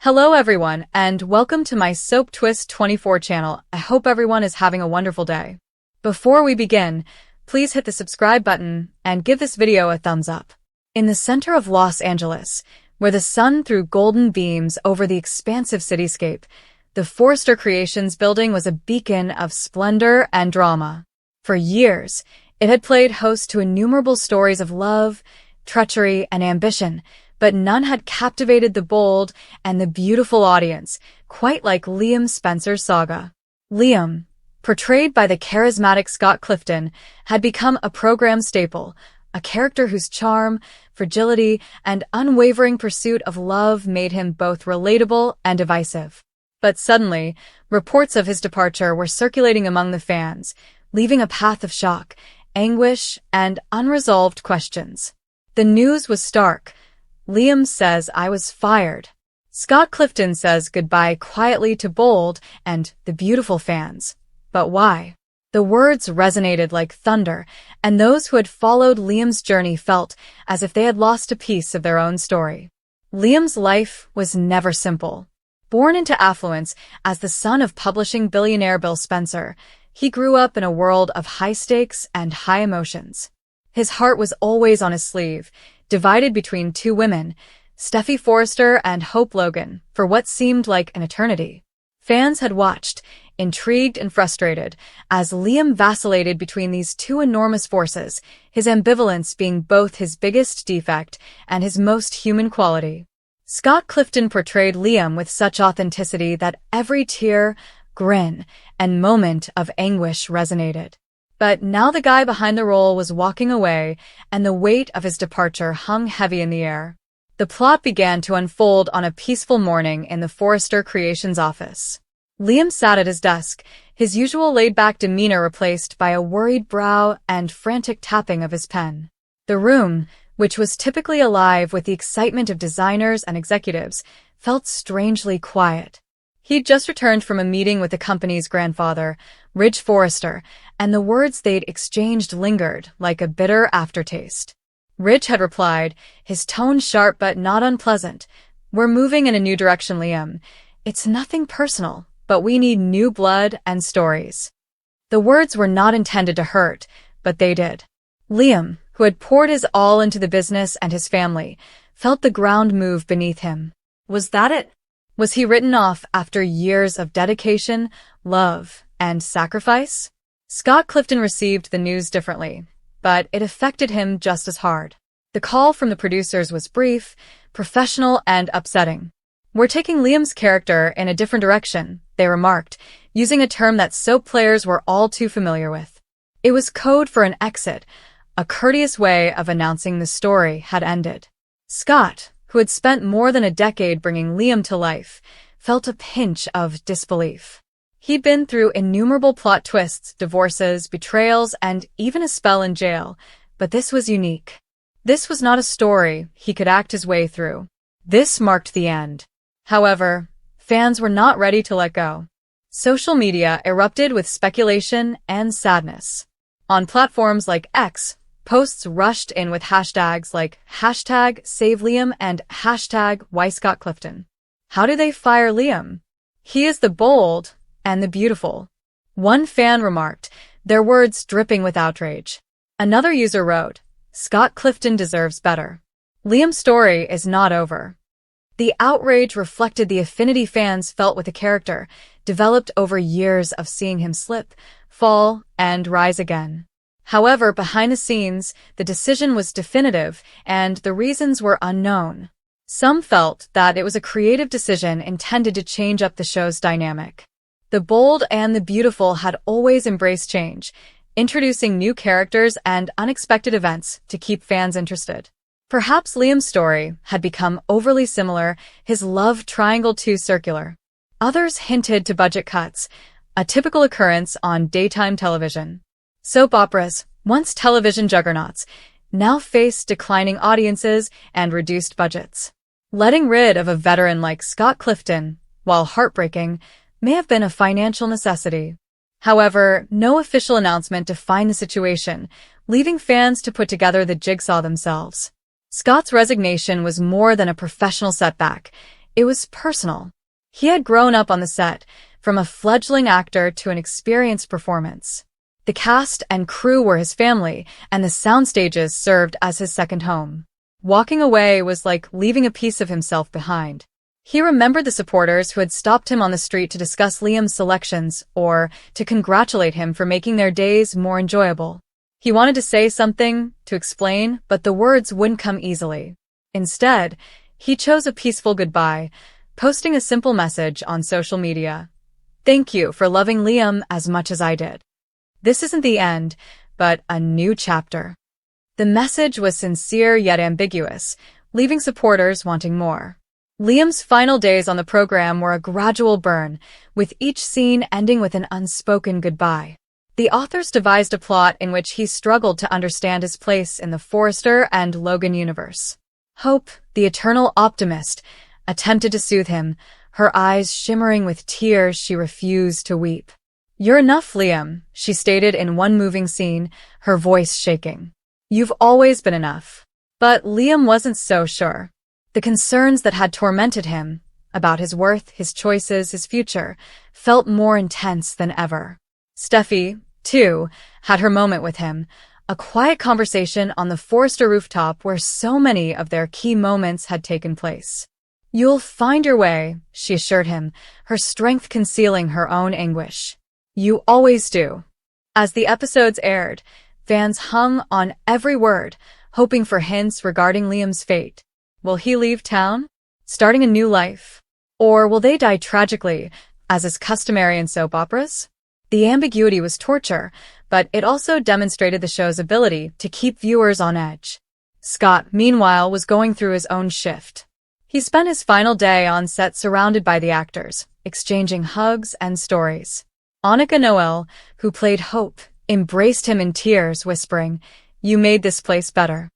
Hello everyone, and welcome to my Soap Twist 24 channel. I hope everyone is having a wonderful day. Before we begin, please hit the subscribe button and give this video a thumbs up. In the center of Los Angeles, where the sun threw golden beams over the expansive cityscape, the Forrester Creations building was a beacon of splendor and drama. For years, it had played host to innumerable stories of love, treachery, and ambition, but none had captivated the bold and the beautiful audience, quite like Liam Spencer's saga. Liam, portrayed by the charismatic Scott Clifton, had become a program staple, a character whose charm, fragility, and unwavering pursuit of love made him both relatable and divisive. But suddenly, reports of his departure were circulating among the fans, leaving a path of shock, anguish, and unresolved questions. The news was stark. Liam says, "I was fired." Scott Clifton says goodbye quietly to bold and the beautiful fans. But why? The words resonated like thunder, and those who had followed Liam's journey felt as if they had lost a piece of their own story. Liam's life was never simple. Born into affluence as the son of publishing billionaire Bill Spencer, he grew up in a world of high stakes and high emotions. His heart was always on his sleeve, divided between two women, Steffy Forrester and Hope Logan, for what seemed like an eternity. Fans had watched, intrigued and frustrated, as Liam vacillated between these two enormous forces, his ambivalence being both his biggest defect and his most human quality. Scott Clifton portrayed Liam with such authenticity that every tear, grin, and moment of anguish resonated. But now the guy behind the role was walking away, and the weight of his departure hung heavy in the air. The plot began to unfold on a peaceful morning in the Forrester Creations office. Liam sat at his desk, his usual laid-back demeanor replaced by a worried brow and frantic tapping of his pen. The room, which was typically alive with the excitement of designers and executives, felt strangely quiet. He'd just returned from a meeting with the company's grandfather, Ridge Forrester, and the words they'd exchanged lingered like a bitter aftertaste. Ridge had replied, his tone sharp but not unpleasant, "We're moving in a new direction, Liam. It's nothing personal, but we need new blood and stories." The words were not intended to hurt, but they did. Liam, who had poured his all into the business and his family, felt the ground move beneath him. Was that it? Was he written off after years of dedication, love, and sacrifice? Scott Clifton received the news differently, but it affected him just as hard. The call from the producers was brief, professional, and upsetting. "We're taking Liam's character in a different direction," they remarked, using a term that soap players were all too familiar with. It was code for an exit, a courteous way of announcing the story had ended. Scott, who had spent more than a decade bringing Liam to life, felt a pinch of disbelief. He'd been through innumerable plot twists, divorces, betrayals, and even a spell in jail, but this was unique. This was not a story he could act his way through. This marked the end. However, fans were not ready to let go. Social media erupted with speculation and sadness. On platforms like X, posts rushed in with hashtags like #SaveLiam and #WhyScottClifton. How do they fire Liam? He is the bold and the beautiful. One fan remarked, their words dripping with outrage. Another user wrote, "Scott Clifton deserves better. Liam's story is not over." The outrage reflected the affinity fans felt with the character, developed over years of seeing him slip, fall, and rise again. However, behind the scenes, the decision was definitive, and the reasons were unknown. Some felt that it was a creative decision intended to change up the show's dynamic. The bold and the beautiful had always embraced change, introducing new characters and unexpected events to keep fans interested. Perhaps Liam's story had become overly similar, his love triangle too circular. Others hinted to budget cuts, a typical occurrence on daytime television. Soap operas, once television juggernauts, now faced declining audiences and reduced budgets. Letting rid of a veteran like Scott Clifton, while heartbreaking, may have been a financial necessity. However, no official announcement defined the situation, leaving fans to put together the jigsaw themselves. Scott's resignation was more than a professional setback. It was personal. He had grown up on the set, from a fledgling actor to an experienced performance. The cast and crew were his family, and the sound stages served as his second home. Walking away was like leaving a piece of himself behind. He remembered the supporters who had stopped him on the street to discuss Liam's selections or to congratulate him for making their days more enjoyable. He wanted to say something, to explain, but the words wouldn't come easily. Instead, he chose a peaceful goodbye, posting a simple message on social media. "Thank you for loving Liam as much as I did. This isn't the end, but a new chapter." The message was sincere yet ambiguous, leaving supporters wanting more. Liam's final days on the program were a gradual burn, with each scene ending with an unspoken goodbye. The authors devised a plot in which he struggled to understand his place in the Forrester and Logan universe. Hope, the eternal optimist, attempted to soothe him, her eyes shimmering with tears she refused to weep. "You're enough, Liam," she stated in one moving scene, her voice shaking. "You've always been enough." But Liam wasn't so sure. The concerns that had tormented him, about his worth, his choices, his future, felt more intense than ever. Steffi, too, had her moment with him, a quiet conversation on the Forrester rooftop where so many of their key moments had taken place. "You'll find your way," she assured him, her strength concealing her own anguish. "You always do." As the episodes aired, fans hung on every word, hoping for hints regarding Liam's fate. Will he leave town, starting a new life? Or will they die tragically, as is customary in soap operas? The ambiguity was torture, but it also demonstrated the show's ability to keep viewers on edge. Scott, meanwhile, was going through his own shift. He spent his final day on set surrounded by the actors, exchanging hugs and stories. Annika Noel, who played Hope, embraced him in tears, whispering, "You made this place better."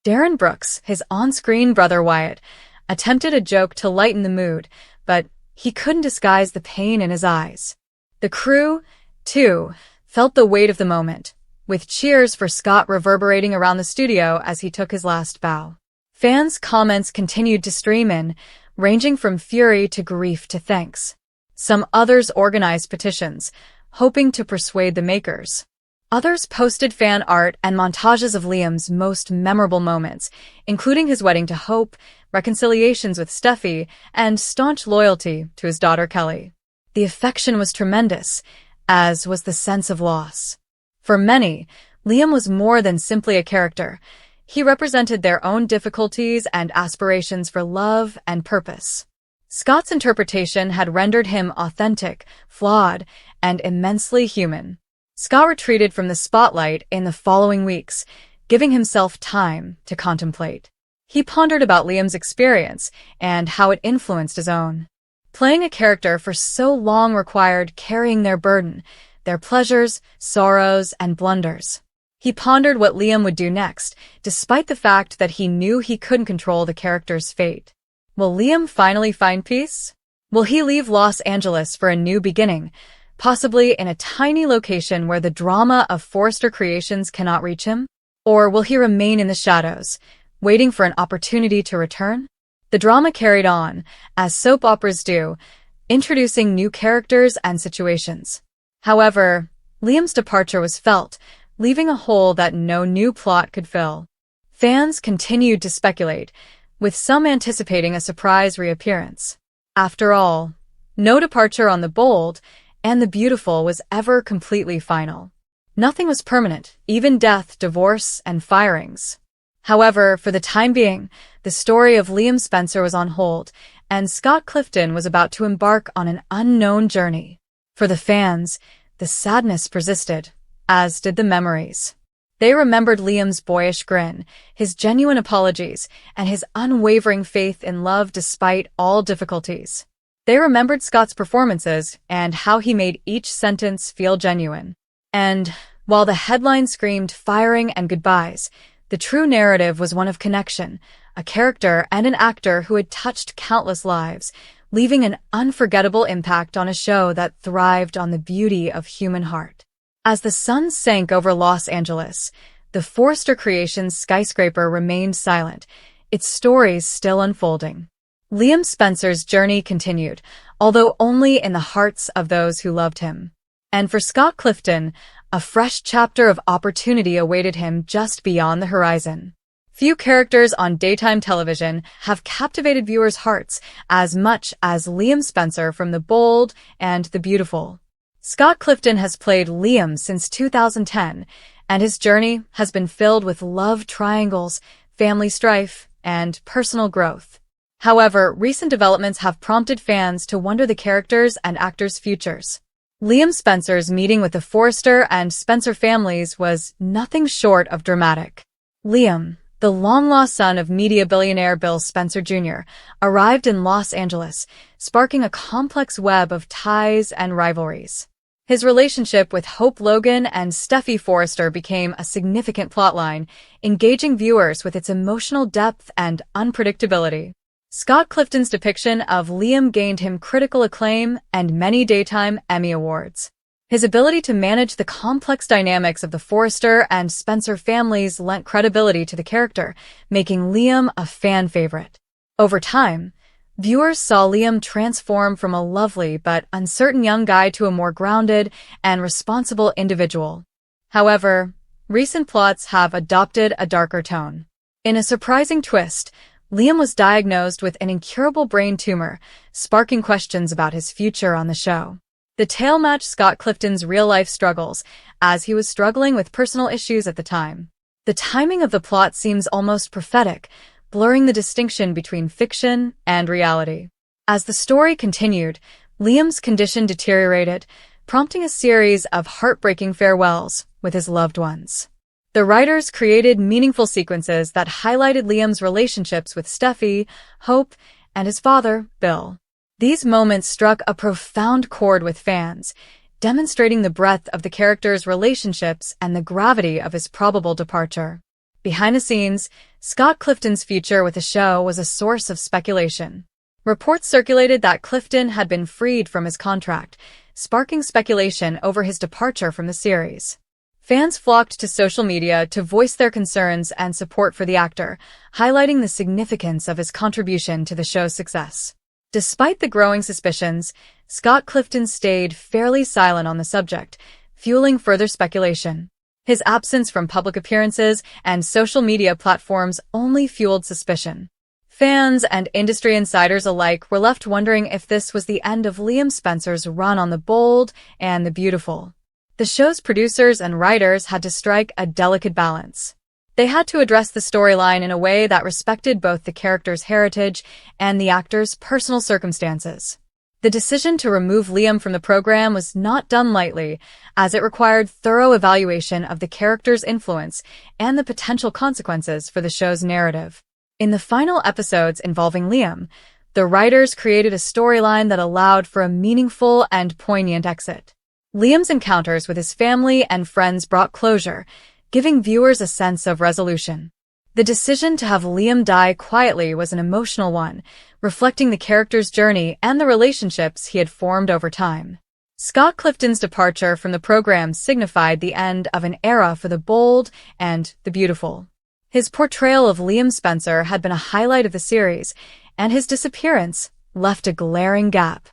Darren Brooks, his on-screen brother Wyatt, attempted a joke to lighten the mood, but he couldn't disguise the pain in his eyes. The crew, too, felt the weight of the moment, with cheers for Scott reverberating around the studio as he took his last bow. Fans' comments continued to stream in, ranging from fury to grief to thanks. Some others organized petitions, hoping to persuade the makers. Others posted fan art and montages of Liam's most memorable moments, including his wedding to Hope, reconciliations with Steffi, and staunch loyalty to his daughter Kelly. The affection was tremendous, as was the sense of loss. For many, Liam was more than simply a character. He represented their own difficulties and aspirations for love and purpose. Scott's interpretation had rendered him authentic, flawed, and immensely human. Scott retreated from the spotlight in the following weeks, giving himself time to contemplate. He pondered about Liam's experience and how it influenced his own. Playing a character for so long required carrying their burden, their pleasures, sorrows, and blunders. He pondered what Liam would do next, despite the fact that he knew he couldn't control the character's fate. Will Liam finally find peace? Will he leave Los Angeles for a new beginning, possibly in a tiny location where the drama of Forrester Creations cannot reach him? Or will he remain in the shadows, waiting for an opportunity to return? The drama carried on, as soap operas do, introducing new characters and situations. However, Liam's departure was felt, leaving a hole that no new plot could fill. Fans continued to speculate, with some anticipating a surprise reappearance. After all, no departure on the bold and the beautiful was ever completely final. Nothing was permanent, even death, divorce, and firings. However, for the time being, the story of Liam Spencer was on hold, and Scott Clifton was about to embark on an unknown journey. For the fans, the sadness persisted, as did the memories. They remembered Liam's boyish grin, his genuine apologies, and his unwavering faith in love despite all difficulties. They remembered Scott's performances and how he made each sentence feel genuine. And, while the headline screamed firing and goodbyes, the true narrative was one of connection, a character and an actor who had touched countless lives, leaving an unforgettable impact on a show that thrived on the beauty of human heart. As the sun sank over Los Angeles, the Forrester Creations skyscraper remained silent, its stories still unfolding. Liam Spencer's journey continued, although only in the hearts of those who loved him. And for Scott Clifton, a fresh chapter of opportunity awaited him just beyond the horizon. Few characters on daytime television have captivated viewers' hearts as much as Liam Spencer from The Bold and the Beautiful. Scott Clifton has played Liam since 2010, and his journey has been filled with love triangles, family strife, and personal growth. However, recent developments have prompted fans to wonder the characters' and actors' futures. Liam Spencer's meeting with the Forrester and Spencer families was nothing short of dramatic. Liam, the long-lost son of media billionaire Bill Spencer Jr., arrived in Los Angeles, sparking a complex web of ties and rivalries. His relationship with Hope Logan and Steffy Forrester became a significant plotline, engaging viewers with its emotional depth and unpredictability. Scott Clifton's depiction of Liam gained him critical acclaim and many Daytime Emmy Awards. His ability to manage the complex dynamics of the Forrester and Spencer families lent credibility to the character, making Liam a fan favorite. Over time, viewers saw Liam transform from a lovely but uncertain young guy to a more grounded and responsible individual. However, recent plots have adopted a darker tone. In a surprising twist, Liam was diagnosed with an incurable brain tumor, sparking questions about his future on the show. The tale matched Scott Clifton's real-life struggles, as he was struggling with personal issues at the time. The timing of the plot seems almost prophetic, blurring the distinction between fiction and reality. As the story continued, Liam's condition deteriorated, prompting a series of heartbreaking farewells with his loved ones. The writers created meaningful sequences that highlighted Liam's relationships with Steffy, Hope, and his father, Bill. These moments struck a profound chord with fans, demonstrating the breadth of the character's relationships and the gravity of his probable departure. Behind the scenes, Scott Clifton's future with the show was a source of speculation. Reports circulated that Clifton had been freed from his contract, sparking speculation over his departure from the series. Fans flocked to social media to voice their concerns and support for the actor, highlighting the significance of his contribution to the show's success. Despite the growing suspicions, Scott Clifton stayed fairly silent on the subject, fueling further speculation. His absence from public appearances and social media platforms only fueled suspicion. Fans and industry insiders alike were left wondering if this was the end of Liam Spencer's run on The Bold and the Beautiful. The show's producers and writers had to strike a delicate balance. They had to address the storyline in a way that respected both the character's heritage and the actor's personal circumstances. The decision to remove Liam from the program was not done lightly, as it required thorough evaluation of the character's influence and the potential consequences for the show's narrative. In the final episodes involving Liam, the writers created a storyline that allowed for a meaningful and poignant exit. Liam's encounters with his family and friends brought closure, giving viewers a sense of resolution. The decision to have Liam die quietly was an emotional one, reflecting the character's journey and the relationships he had formed over time. Scott Clifton's departure from the program signified the end of an era for The Bold and the Beautiful. His portrayal of Liam Spencer had been a highlight of the series, and his disappearance left a glaring gap.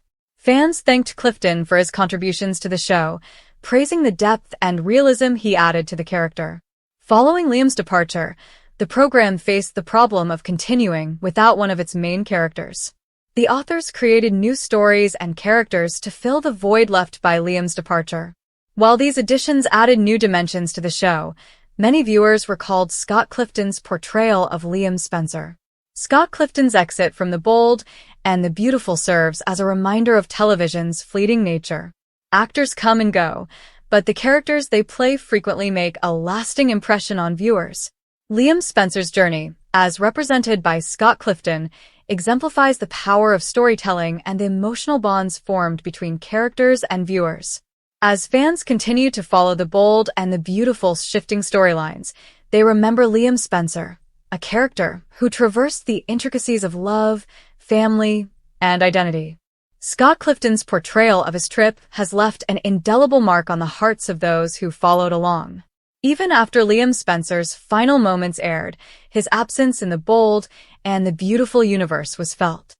Fans thanked Clifton for his contributions to the show, praising the depth and realism he added to the character. Following Liam's departure, the program faced the problem of continuing without one of its main characters. The authors created new stories and characters to fill the void left by Liam's departure. While these additions added new dimensions to the show, many viewers recalled Scott Clifton's portrayal of Liam Spencer. Scott Clifton's exit from The Bold and the Beautiful serves as a reminder of television's fleeting nature. Actors come and go, but the characters they play frequently make a lasting impression on viewers. Liam Spencer's journey, as represented by Scott Clifton, exemplifies the power of storytelling and the emotional bonds formed between characters and viewers. As fans continue to follow The Bold and the Beautiful's shifting storylines, they remember Liam Spencer, a character who traversed the intricacies of love, family, and identity. Scott Clifton's portrayal of his trip has left an indelible mark on the hearts of those who followed along. Even after Liam Spencer's final moments aired, his absence in The Bold and the Beautiful universe was felt.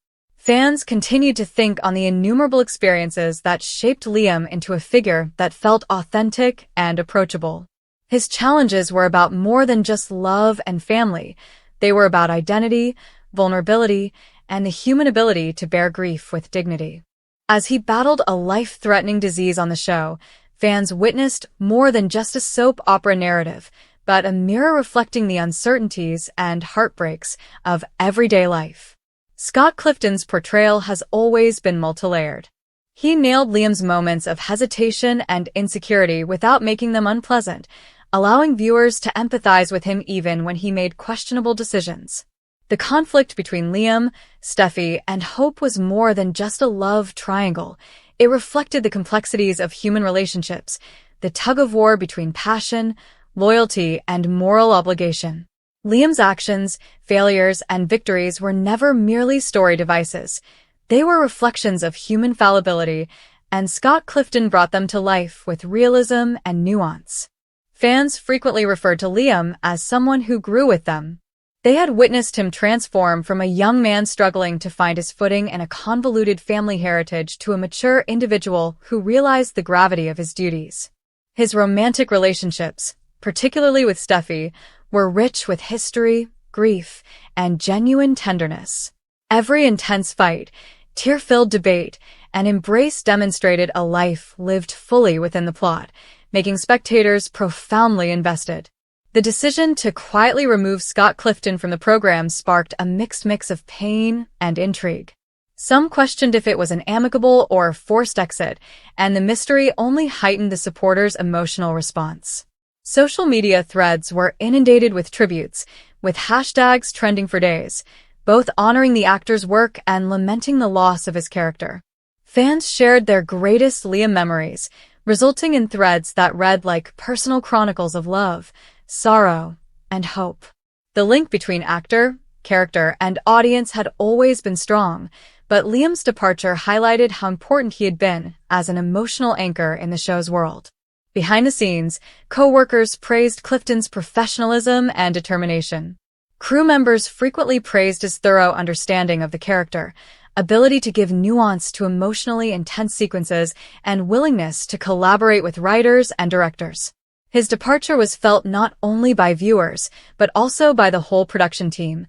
Fans continued to think on the innumerable experiences that shaped Liam into a figure that felt authentic and approachable. His challenges were about more than just love and family. They were about identity, vulnerability, and the human ability to bear grief with dignity. As he battled a life-threatening disease on the show, fans witnessed more than just a soap opera narrative, but a mirror reflecting the uncertainties and heartbreaks of everyday life. Scott Clifton's portrayal has always been multi-layered. He nailed Liam's moments of hesitation and insecurity without making them unpleasant, allowing viewers to empathize with him even when he made questionable decisions. The conflict between Liam, Steffy, and Hope was more than just a love triangle. It reflected the complexities of human relationships, the tug-of-war between passion, loyalty, and moral obligation. Liam's actions, failures, and victories were never merely story devices. They were reflections of human fallibility, and Scott Clifton brought them to life with realism and nuance. Fans frequently referred to Liam as someone who grew with them. They had witnessed him transform from a young man struggling to find his footing in a convoluted family heritage to a mature individual who realized the gravity of his duties. His romantic relationships, particularly with Steffy, were rich with history, grief, and genuine tenderness. Every intense fight, tear-filled debate, and embrace demonstrated a life lived fully within the plot, making spectators profoundly invested. The decision to quietly remove Scott Clifton from the program sparked a mixed mix of pain and intrigue. Some questioned if it was an amicable or forced exit, and the mystery only heightened the supporters' emotional response. Social media threads were inundated with tributes, with hashtags trending for days, both honoring the actor's work and lamenting the loss of his character. Fans shared their greatest Liam memories, resulting in threads that read like personal chronicles of love, sorrow, and hope. The link between actor, character, and audience had always been strong, but Liam's departure highlighted how important he had been as an emotional anchor in the show's world. Behind the scenes, co-workers praised Clifton's professionalism and determination. Crew members frequently praised his thorough understanding of the character, ability to give nuance to emotionally intense sequences, and willingness to collaborate with writers and directors. His departure was felt not only by viewers, but also by the whole production team,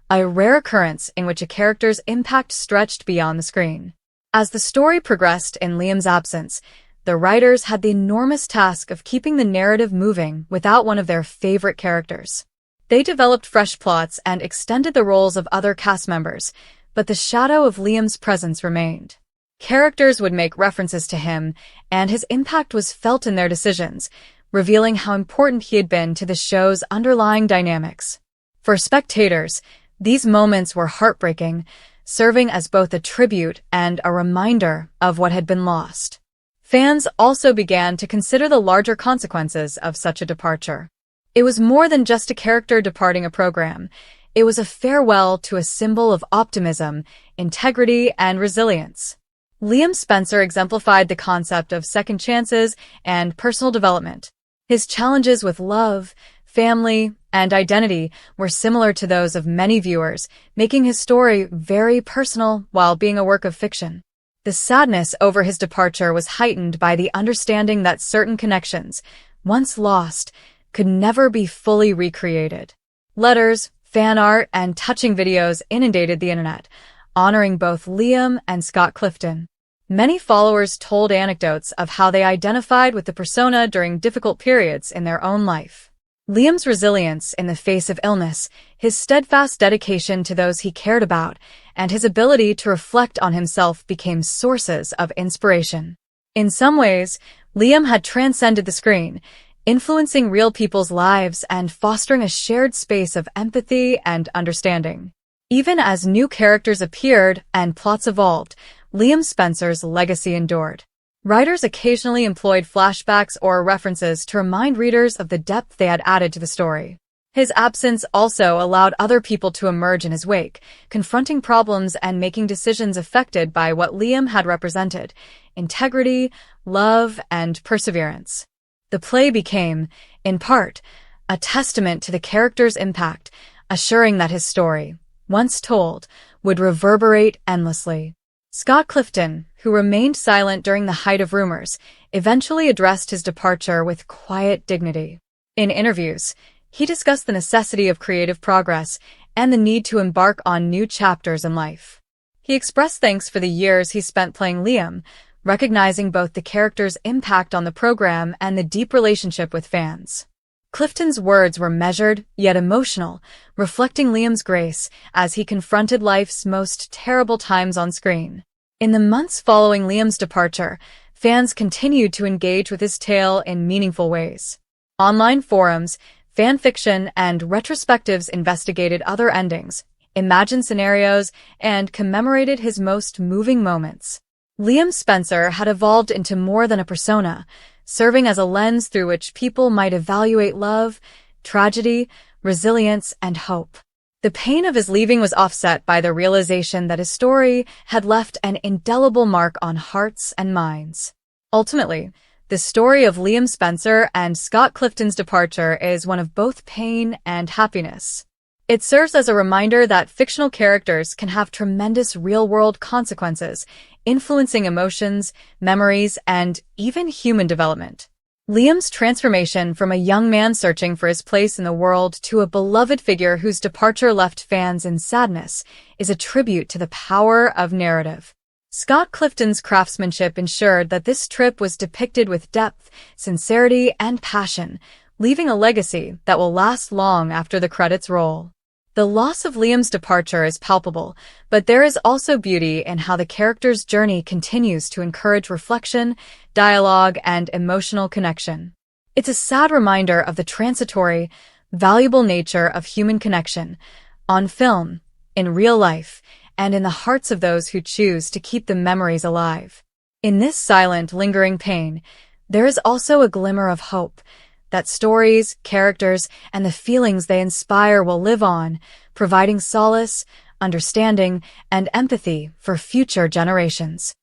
a rare occurrence in which a character's impact stretched beyond the screen. As the story progressed in Liam's absence, the writers had the enormous task of keeping the narrative moving without one of their favorite characters. They developed fresh plots and extended the roles of other cast members, but the shadow of Liam's presence remained. Characters would make references to him, and his impact was felt in their decisions, revealing how important he had been to the show's underlying dynamics. For spectators, these moments were heartbreaking, serving as both a tribute and a reminder of what had been lost. Fans also began to consider the larger consequences of such a departure. It was more than just a character departing a program. It was a farewell to a symbol of optimism, integrity, and resilience. Liam Spencer exemplified the concept of second chances and personal development. His challenges with love, family, and identity were similar to those of many viewers, making his story very personal while being a work of fiction. The sadness over his departure was heightened by the understanding that certain connections, once lost, could never be fully recreated. Letters, fan art, and touching videos inundated the internet, honoring both Liam and Scott Clifton. Many followers told anecdotes of how they identified with the persona during difficult periods in their own life. Liam's resilience in the face of illness, his steadfast dedication to those he cared about, and his ability to reflect on himself became sources of inspiration. In some ways, Liam had transcended the screen, influencing real people's lives and fostering a shared space of empathy and understanding. Even as new characters appeared and plots evolved, Liam Spencer's legacy endured. Writers occasionally employed flashbacks or references to remind readers of the depth they had added to the story. His absence also allowed other people to emerge in his wake, confronting problems and making decisions affected by what Liam had represented: integrity, love, and perseverance. The play became, in part, a testament to the character's impact, assuring that his story, once told, would reverberate endlessly. Scott Clifton, who remained silent during the height of rumors, eventually addressed his departure with quiet dignity. In interviews, he discussed the necessity of creative progress and the need to embark on new chapters in life. He expressed thanks for the years he spent playing Liam, recognizing both the character's impact on the program and the deep relationship with fans. Clifton's words were measured, yet emotional, reflecting Liam's grace as he confronted life's most terrible times on screen. In the months following Liam's departure, fans continued to engage with his tale in meaningful ways. Online forums, fan fiction, and retrospectives investigated other endings, imagined scenarios, and commemorated his most moving moments. Liam Spencer had evolved into more than a persona, serving as a lens through which people might evaluate love, tragedy, resilience, and hope. The pain of his leaving was offset by the realization that his story had left an indelible mark on hearts and minds. Ultimately, the story of Liam Spencer and Scott Clifton's departure is one of both pain and happiness. It serves as a reminder that fictional characters can have tremendous real-world consequences, influencing emotions, memories, and even human development. Liam's transformation from a young man searching for his place in the world to a beloved figure whose departure left fans in sadness is a tribute to the power of narrative. Scott Clifton's craftsmanship ensured that this trip was depicted with depth, sincerity, and passion, leaving a legacy that will last long after the credits roll. The loss of Liam's departure is palpable, but there is also beauty in how the character's journey continues to encourage reflection, dialogue, and emotional connection. It's a sad reminder of the transitory, valuable nature of human connection, on film, in real life, and in the hearts of those who choose to keep the memories alive. In this silent, lingering pain, there is also a glimmer of hope, that stories, characters, and the feelings they inspire will live on, providing solace, understanding, and empathy for future generations.